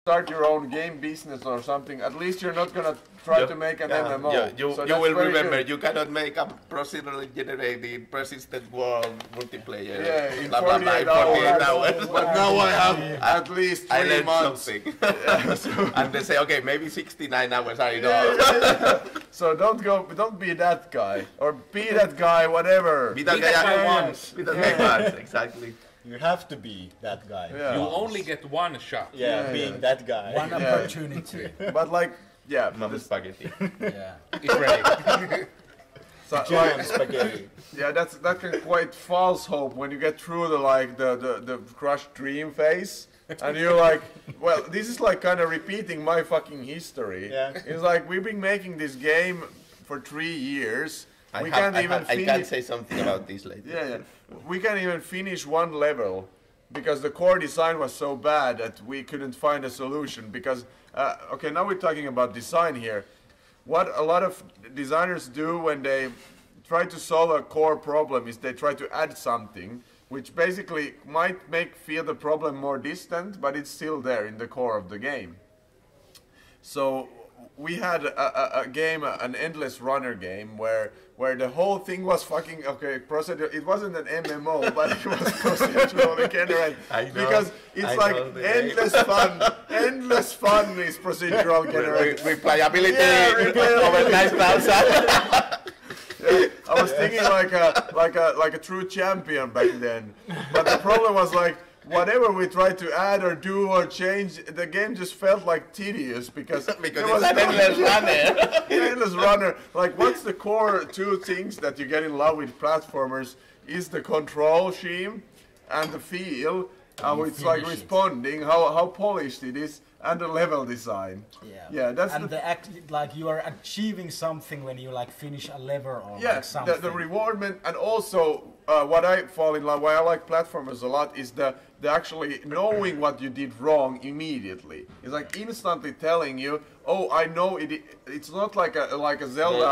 start your own game business or something, at least you're not gonna try to make an MMO. You will remember, you cannot make a procedurally generated persistent world multiplayer. Yeah, in blah, 48 hours. But now I have at least 3 months. Something. Yeah, so and they say, okay, maybe 69 hours, I know. So don't be that guy, or be that guy, whatever. Be that guy once. Be that guy once, exactly. You have to be that guy. Yeah. You only get one shot. Yeah, being that guy. One opportunity. But like, yeah. Mama spaghetti. Yeah. It's ready. So, Giant spaghetti. Yeah, that can quite false hope when you get through the crushed dream phase, and you're like, well, this is like kind of repeating my fucking history. Yeah. It's like we've been making this game for 3 years. I can say something about this later. Yeah. We can't even finish one level because the core design was so bad that we couldn't find a solution. Because okay, now we're talking about design here. What a lot of designers do when they try to solve a core problem is they try to add something, which basically might feel the problem more distant, but it's still there in the core of the game. So we had a game, an endless runner game, where the whole thing was fucking procedural. It wasn't an MMO, but it was procedurally generated. Because it's like endless fun. Endless fun is procedural generated. Replayability over 9,000. Yeah, I was thinking like a true champion back then. But the problem was like, whatever we tried to add or do or change, the game just felt like tedious because there was an endless runner. Endless runner. Like, what's the core two things that you get in love with platformers is the control scheme and the feel, how it's like responding, how polished it is, and the level design. Yeah, that's and like you are achieving something when you like finish a level or like something. The rewardment, and also what I fall in love, why I like platformers a lot is the actually knowing what you did wrong immediately. It's like instantly telling you, oh, I know it. It's not like a Zelda.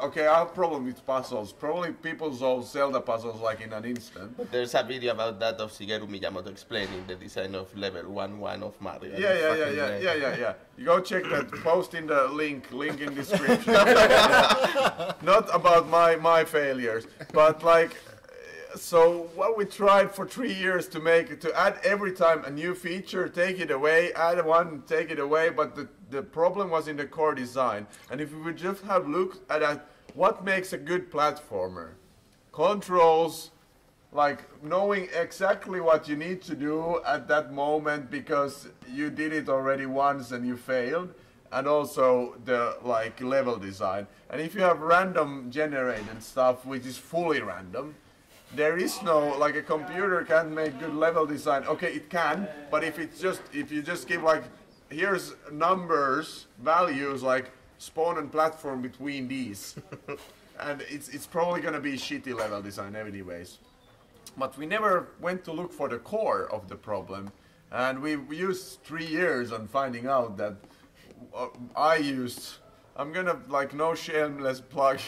Okay, I have a problem with puzzles. Probably people solve Zelda puzzles like in an instant. But there's a video about that of Shigeru Miyamoto explaining the design of level 1-1 of Mario. Yeah. You go check that. Post in the link in description. Not about my failures, but like. So what we tried for 3 years to add every time a new feature, take it away, add one, take it away, but the problem was in the core design. And if we would just have looked at what makes a good platformer, controls, like knowing exactly what you need to do at that moment because you did it already once and you failed, and also the like level design. And if you have random generated stuff which is fully random, there is no, like a computer can't make good level design. Okay, it can, but if you just give like, here's numbers, values, like spawn and platform between these, and it's probably gonna be shitty level design anyways. But we never went to look for the core of the problem, and we used 3 years on finding out that I'm gonna like no shameless plug.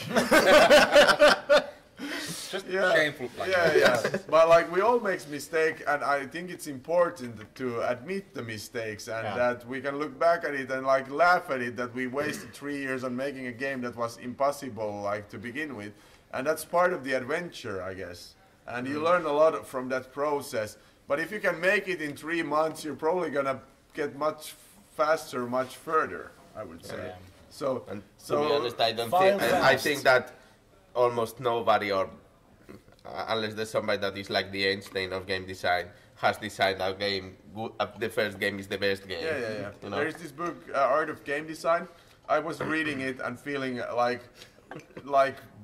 Just shameful plug. Yeah. But like we all make mistakes, and I think it's important to admit the mistakes and that we can look back at it and like laugh at it that we wasted 3 years on making a game that was impossible like to begin with, and that's part of the adventure, I guess. And you learn a lot from that process. But if you can make it in 3 months, you're probably gonna get much faster, much further, I would say. So to be honest, I think that almost nobody, or unless there's somebody that is like the Einstein of game design, has designed a game. The first game is the best game. Yeah. You know? There is this book, Art of Game Design. I was reading it and feeling like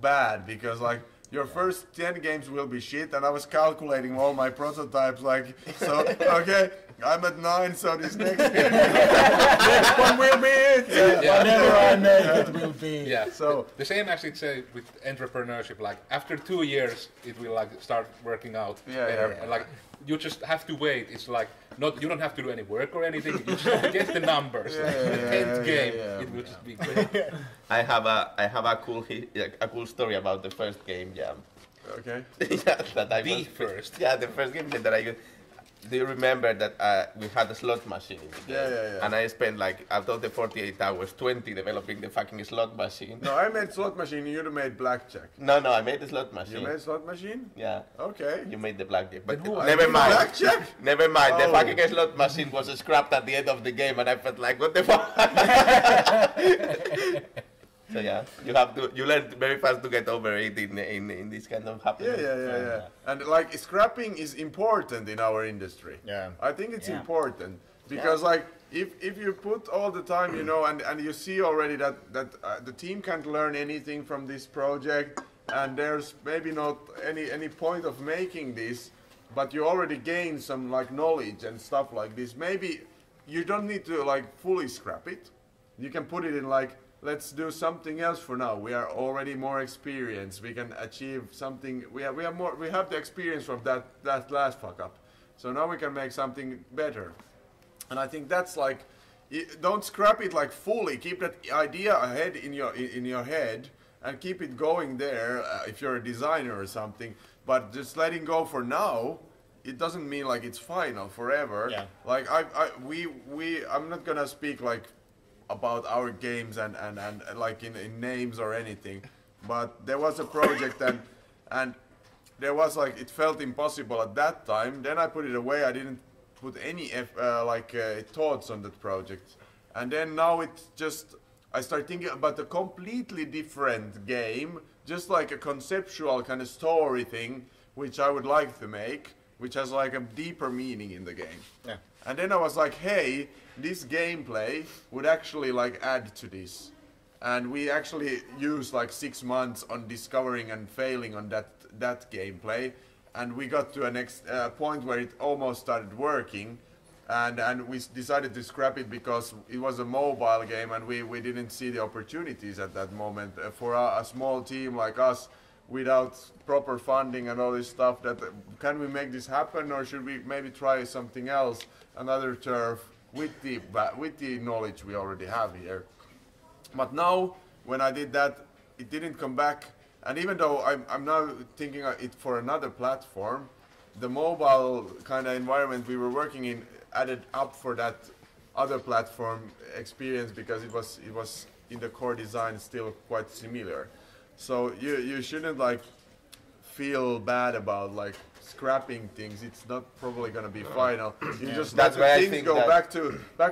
bad because like your first 10 games will be shit, and I was calculating all my prototypes like, so okay, I'm at 9, so this next game, next one will be it. Whatever I make, it will be. Yeah. So the same as it says with entrepreneurship. Like after 2 years, it will like start working out better. And like you just have to wait. It's like you don't have to do any work or anything. You just get the numbers. The 10th game, it will just be great. I have a cool story about the first game jam. Okay. The first game that I got. do you remember that we had a slot machine in the game? Yeah. And I spent like, out of the 48 hours, 20 developing the fucking slot machine. No, I made slot machine, you made blackjack. No, I made the slot machine. You made slot machine? Yeah. Okay. You made the blackjack. But who? never mind. Blackjack? Never mind. The Oh. fucking slot machine was scrapped at the end of the game and I felt like, what the fuck? So yeah, you learn very fast to get over it in this kind of happening. Yeah. And like scrapping is important in our industry. Yeah. I think it's important because like if you put all the time, you know, and you see already that the team can't learn anything from this project, and there's maybe not any point of making this, but you already gain some like knowledge and stuff like this. Maybe you don't need to like fully scrap it. You can put it in like, let's do something else for now. We are already more experienced. We can achieve something. We have the experience from that last fuck up. So now we can make something better. And I think that's like, don't scrap it like fully. Keep that idea ahead in your head and keep it going there if you're a designer or something. But just letting go for now, it doesn't mean like it's final forever. Yeah. Like I'm not gonna speak like about our games and like in names or anything, but there was a project and there was like, it felt impossible at that time. Then I put it away. I didn't put any thoughts on that project, and then now it's just, I start thinking about a completely different game, just like a conceptual kind of story thing, which I would like to make, which has like a deeper meaning in the game. Yeah. And then I was like, hey, this gameplay would actually like add to this. And we actually used like 6 months on discovering and failing on that gameplay. And we got to a next point where it almost started working. And we decided to scrap it because it was a mobile game and we didn't see the opportunities at that moment. For a small team like us, without proper funding and all this stuff, that can we make this happen, or should we maybe try something else, another turf, with the knowledge we already have here. But now, when I did that, it didn't come back. And even though I'm now thinking it for another platform, the mobile kind of environment we were working in added up for that other platform experience, because it was in the core design still quite similar. So you shouldn't like feel bad about like scrapping things. It's not probably gonna be final. You just let the things go back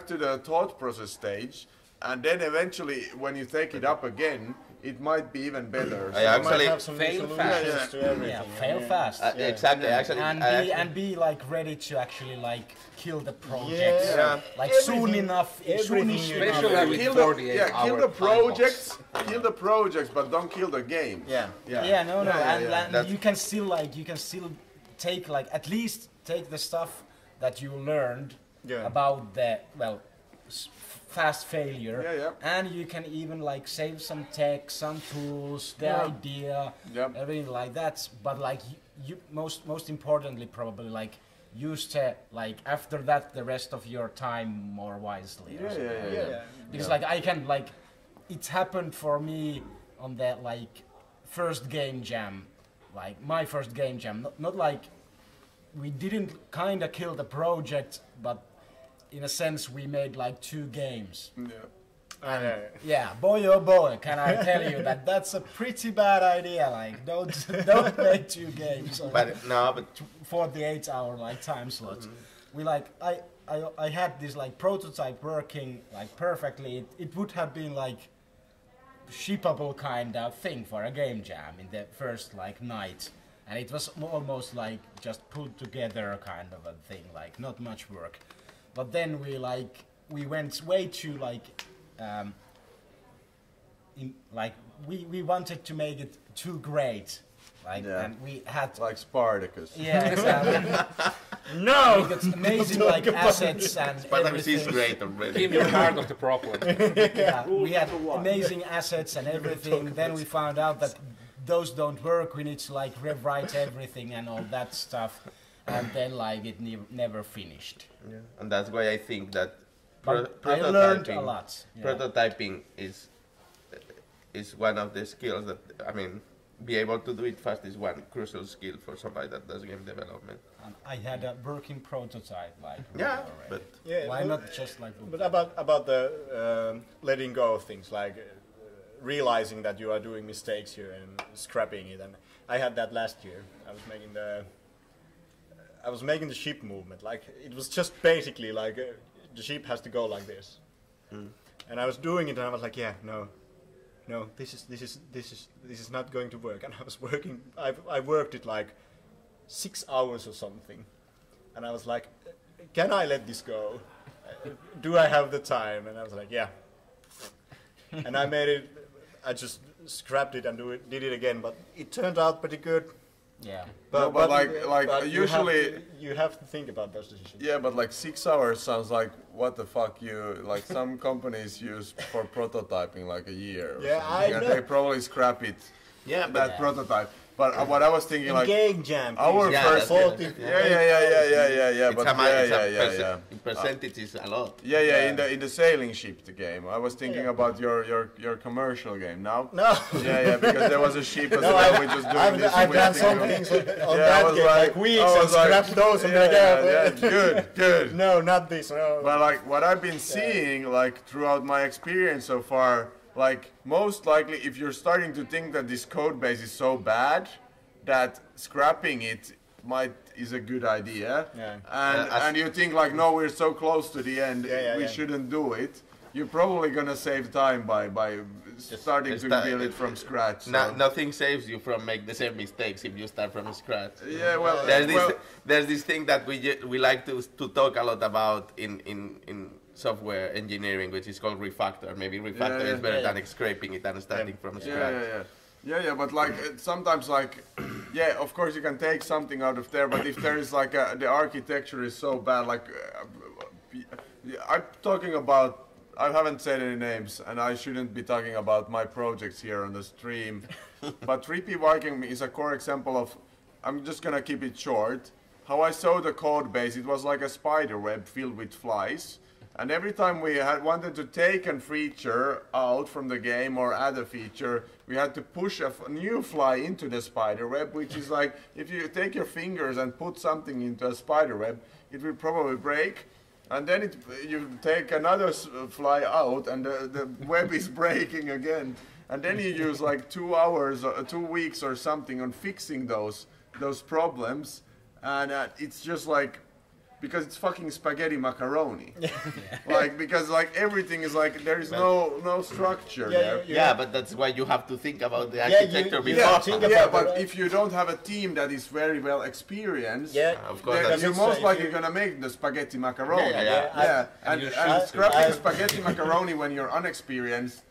to the thought process stage, and then eventually when you take it up again, it might be even better. I actually have some fail solutions fast. to everything. Yeah, fail fast. Exactly. Actually, And be like ready to actually like kill the project. Yeah. Like Everything- soon enough. everything you Especially do. with kill 48 hour kill the time projects, box. kill the projects, but don't kill the game. Yeah. Yeah, no, and That's- you can still take like at least take the stuff that you learned about the fast failure, and you can even like save some tech, some tools, the idea, everything like that. But like you most importantly probably like use the like after that the rest of your time more wisely. Because like I can like it happened for me on the like first game jam, like my first game jam. Not like we didn't kind of kill the project, but in a sense we made like 2 games. Yeah, boy oh boy, can I tell you that that's a pretty bad idea. Like don't make 2 games. But 48 hour like time slot. We like I had this like prototype working like perfectly. It would have been like shippable kind of thing for a game jam in the first like night, and it was almost like just put together kind of a thing, like not much work. But then we went way too like we wanted to make it too great, like and we had like Spartacus. Yeah, exactly. No! We got amazing like assets and Spartacus is everything. great already. Give me part of the problem. Yeah, we had amazing assets and everything. Then we found out that those don't work. We need to like rewrite everything and all that stuff. And then like it never finished. Yeah. And that's why I think that But I learned a lot. Yeah. prototyping is one of the skills that, I mean, be able to do it fast is one crucial skill for somebody that does game development. I had a working prototype, like yeah, but why not just like? But about the letting go of things, like realizing that you are doing mistakes here and scrapping it, and I had that last year. I was making the ship movement, like it was just basically like the ship has to go like this, and I was doing it, and I was like, yeah, no, this is not going to work. And I was working. I worked it like 6 hours or something, and I was like, can I let this go? Do I have the time? And I was like, yeah. And I made it. I just scrapped it and did it again, but it turned out pretty good. Yeah, but usually you have to think about those decisions. Yeah, but like 6 hours sounds like what the fuck you like. Some companies use for prototyping like a year. Yeah, I know. And they probably scrap it. Yeah, that prototype. But what I was thinking, like GameJam, our first, 40. yeah. But in percentages a lot. Yeah. In the sailing ship, the game. I was thinking about your commercial game now. No. Yeah, because there was a ship as well. We just doing this. I've done some things on that game, like weeks, and scrapped those. Good. No, not this. No. But like what I've been seeing, like throughout my experience so far. Like, most likely, if you're starting to think that this code base is so bad, that scrapping it is a good idea, and you think like, no, we're so close to the end, we shouldn't do it, you're probably gonna save time by starting to build it from scratch. Nothing saves you from make the same mistakes if you start from scratch. Yeah, well, there's this thing that we like to talk a lot about in software engineering, which is called refactor. Maybe refactor is better than scraping it and starting from scratch. Yeah, but like sometimes like, of course you can take something out of there, but if there is like the architecture is so bad, like I'm talking about, I haven't said any names, and I shouldn't be talking about my projects here on the stream, but 3P Viking is a core example of, I'm just gonna keep it short, how I saw the code base. It was like a spider web filled with flies. And every time we wanted to take a feature out from the game or add a feature, we had to push a new fly into the spider web, which is like, if you take your fingers and put something into a spider web, it will probably break. And then you take another fly out and the web is breaking again. And then you use like 2 hours, 2 weeks or something on fixing those problems. And it's just like, because it's fucking spaghetti macaroni. Like, because like everything is like, there is no structure there. Yeah, but that's why you have to think about the architecture before. But if you don't have a team that is very well experienced, of course, you're most likely gonna make the spaghetti macaroni. And scrapping spaghetti macaroni when you're unexperienced,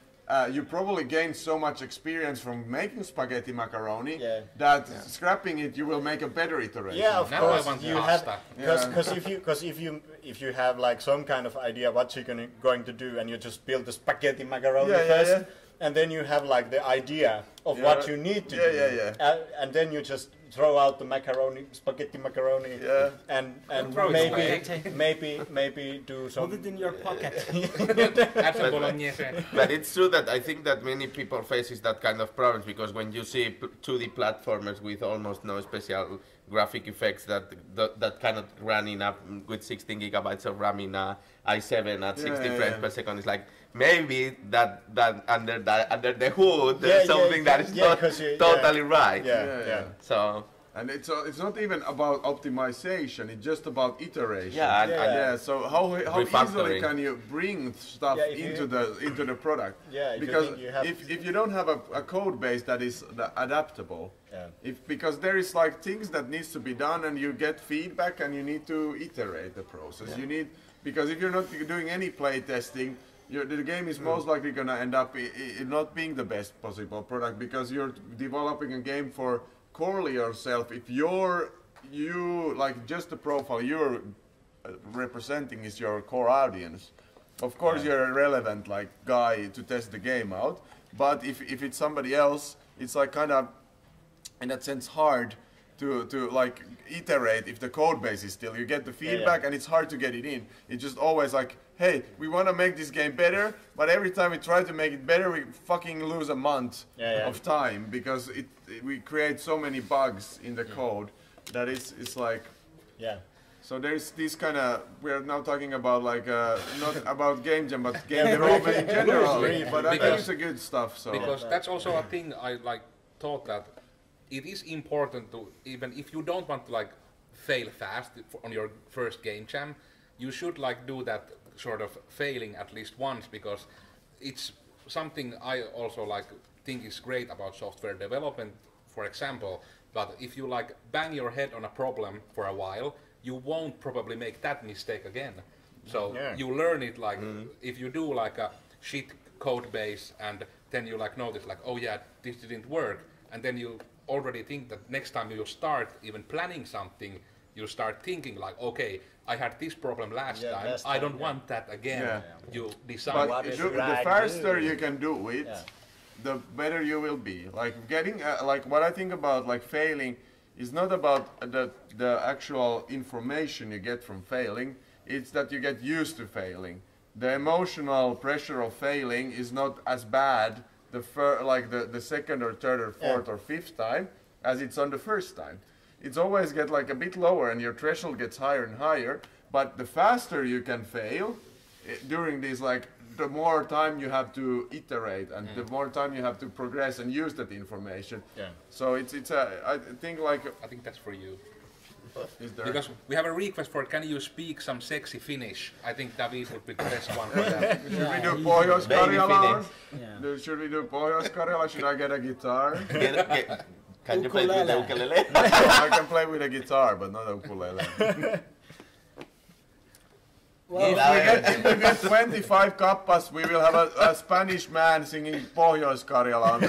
you probably gain so much experience from making spaghetti macaroni that scrapping it, you will make a better iteration. Yeah, of course. You have, because if you have like some kind of idea what you're going to do, and you just build the spaghetti macaroni first, and then you have like the idea of what you need to do, and then you just throw out the spaghetti macaroni, and maybe do some. Put it in your pocket. But it's true that I think that many people faces that kind of problems, because when you see 2D platformers with almost no special graphic effects that cannot run in up with 16 gigabytes of RAM in i7 at 60 frames per second, it's like maybe that under the hood there's something that is not totally right. So. And it's not even about optimization, it's just about iteration. So how easily can you bring stuff into the product? Because if you don't have a code base that is adaptable, because there is like things that needs to be done, and you get feedback and you need to iterate the process. Because if you're not doing any play testing, the game is most likely going to end up not being the best possible product, because you're developing a game for core yourself. If you like just the profile you're representing is your core audience, of course you're a relevant like guy to test the game out. But if it's somebody else, it's like kind of in that sense hard to like iterate if the code base is still, you get the feedback and it's hard to get it in. It's just always like, hey, we want to make this game better, but every time we try to make it better, we fucking lose a month of time because we create so many bugs in the code that it's like. Yeah. So there's this kind of, we're now talking about like, not about Game Jam, but game development in general, but I think it's a good stuff. So. Because that's also a thing I like thought that it is important to, even if you don't want to like fail fast on your first Game Jam, you should like do that sort of failing at least once, because it's something I also like think is great about software development, for example. But if you like bang your head on a problem for a while, you won't probably make that mistake again. So you learn it like if you do like a shit code base and then you like notice like, oh yeah, this didn't work, and then you already think that next time you start even planning something, you start thinking like, okay, I had this problem last time, I don't want that again. You decide. But the faster you can do it, the better you will be. Like getting, like what I think about like failing is not about the actual information you get from failing, it's that you get used to failing. The emotional pressure of failing is not as bad the second or third or fourth or fifth time as it's on the first time. It's always get like a bit lower and your threshold gets higher and higher, but the faster you can fail during these like the more time you have to iterate and the more time you have to progress and use that information. Yeah. So it's I think that's for you. Because we have a request for can you speak some sexy Finnish? I think David would be the best one for that. Should we do Pohjois-Karjala? Should we do Pohjois-Karjala? Should I get a guitar? Can you play with the ukulele? I can play with a guitar, but not a ukulele. Well, if we get 25 kappas, we will have a Spanish man singing Pohjois-Karjala.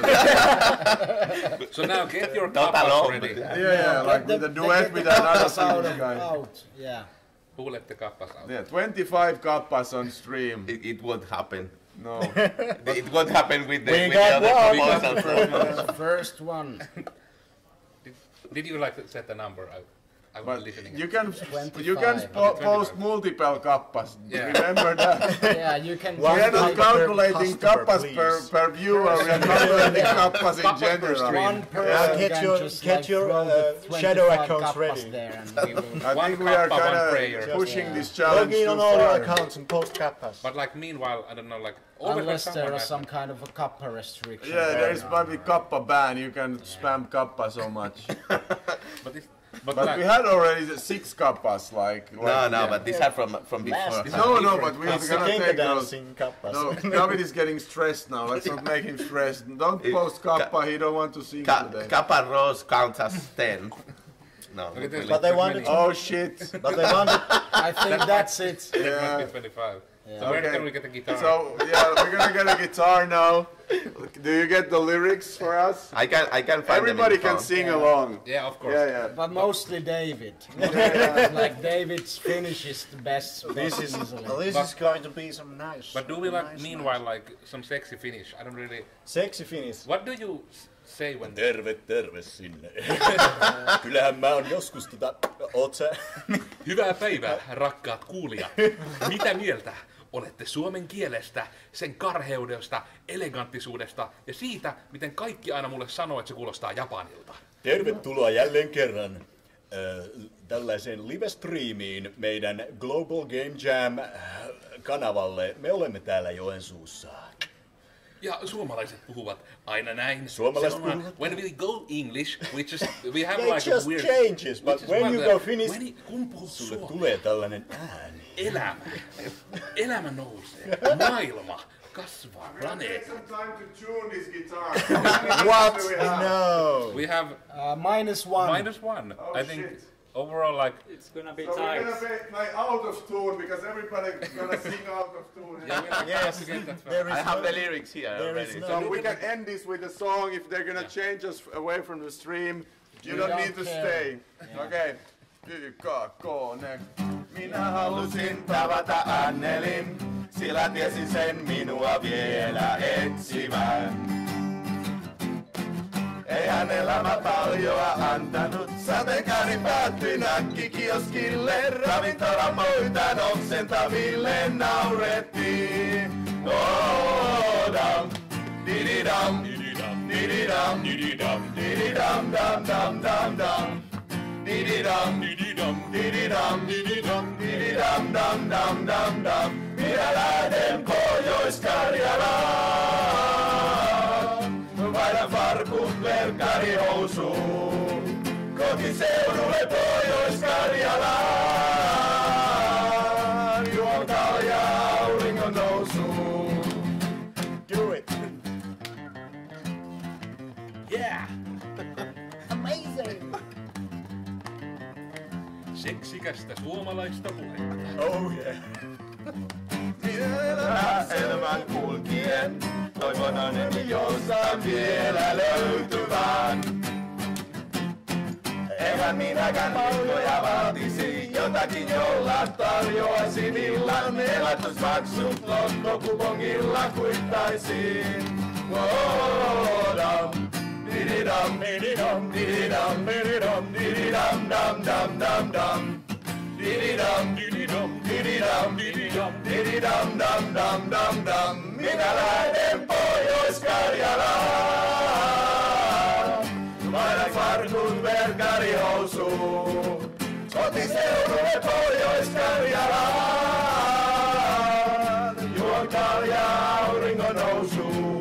So now get your kappas ready. Yeah, like with a duet with another Finnish guy. Yeah. Who let the kappas out? Yeah, 25 kappas on stream. It won't happen. No. It won't happen with the other proposal. First one. Did you like set the number? I was listening. You can post multiple kappas. Yeah. Remember that? Yeah, you can. We are not calculating kappas per viewer. We are calculating kappas in general. One person get your shadow accounts ready. I think we are kind of pushing this challenge too far. Log in on all your accounts and post kappas. But like meanwhile, I don't know, like unless there is some kind of a kappa restriction. Yeah, there is probably kappa ban. You can spam kappa so much. But we had already 6 kappas, but these are from before. No, but we're gonna take those. No, David is getting stressed now. Let's not make him stressed. Don't post kappa. He don't want to sing today. Kappa Rose counts as 10. No, but they wanted. Oh shit! But they wanted. I think that's it. Yeah. 25. Yeah. So where can we get the guitar? So yeah, we're gonna get a guitar now. Do you get the lyrics for us? I can find Everybody can sing along. Yeah, of course. Yeah. But mostly David. Like David's Finnish is the best. This is going to be some nice. But do we like meanwhile like some sexy Finnish? I don't really. Sexy Finnish. What do you say when? Terve sinne. Kyllähän mä oon joskus oot sä? Hyvää päivää, rakkaat kuulijat. Mitä mieltä olette suomen kielestä, sen karheudesta, eleganttisuudesta ja siitä, miten kaikki aina mulle sanoo, että se kuulostaa Japanilta? Tervetuloa jälleen kerran tällaiseen live-streamiin meidän Global Game Jam kanavalle. Me olemme täällä Joensuussa. Ja suomalaiset puhuvat aina näin. Suomalaiset puhuvat. When we go English, we have They like just a weird changes, but when you go Finnish, kun puhut sulle suomea, tulee tällainen ääni. Elämä nousee, maailma kasvaa, planeetta. What? No. We have -1. Oh, I think overall like it's gonna be so tight. we're gonna play out of tune because everybody's gonna sing out of tune. Yes, I have the lyrics here already. So we can end this with a song. If they're gonna change us away from the stream, you don't need to stay. Okay. Ykkönen. Minä halusin tavata Annelin, sillä tiesin sen minua vielä etsivän. ei hän elämä paljoa antanut. Sateenkaari päättyi nakkikioskille, ravintolan pöytään oksentaville naurettiin. Dam, dididam, dididam, dididam, dam, dam, dam, dam. Dididam, dididam, dididam, dam, dam, dam, dam. Minä lähden Pohjois-Karjalaan. Vaihdan farkut verkkarihousuun. Kotiseudulle Pohjois-Karjalaan. Juon kaljaa auringon nousuun. Do it! Yeah! Amazing! Seksikästä suomalaista puhetta. Oh yeah! Elämän kulkien, toivon onneni jostain vielä löytyvän. Eihän minäkään paljoja vaatisi, jotakin jolla tarjoaisin illan. Elatusmaksut lottokupongilla kuittaisin. Dam, dididam, dididam, dididam, dididam, dididam, dam, dam, dam, dam. Dididam, dididam, dididam, dididam, dididam, dam, dam, dam, dam. Minä lähden Pohjois-Karjalaan. Vaihdan farkut verkkarihousuun. Kotiseudulle Pohjois-Karjalaan. Juon kaljaa auringon nousuun.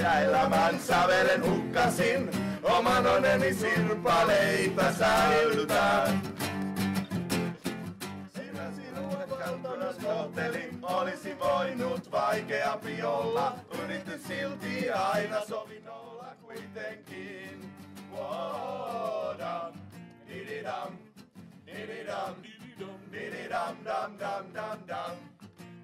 Ja elämän sävelen hukkasin, oman onneni sirpaleita säilytän. Sillä sinua kotona kohtelin, olisi voinut vaikeampi olla. Yritys silti aina sovin olla kuitenkin. Dam, dididam, dididam, dididam, dam, dam, dam, dam.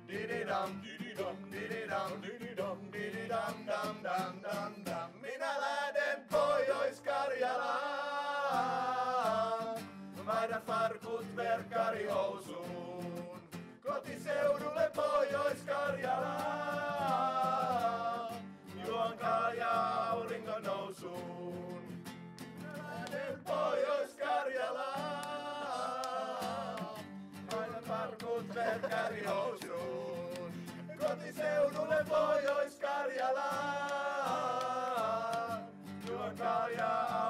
Dididam, dididam, dididam, dididam, dididam, dam, dam, dam, dam. Minä lähden Pohjois-Karjalaan. Vaihdan farkut verkkarihousuun. Kotiseudulle Pohjois-Karjalaan. Juon kaljaa auringon nousuun. Minä lähden Pohjois-Karjalaan. Vaihdan farkut verkkarihousuun. Kotiseudulle Pohjois-Karjalaan. Juon kaljaa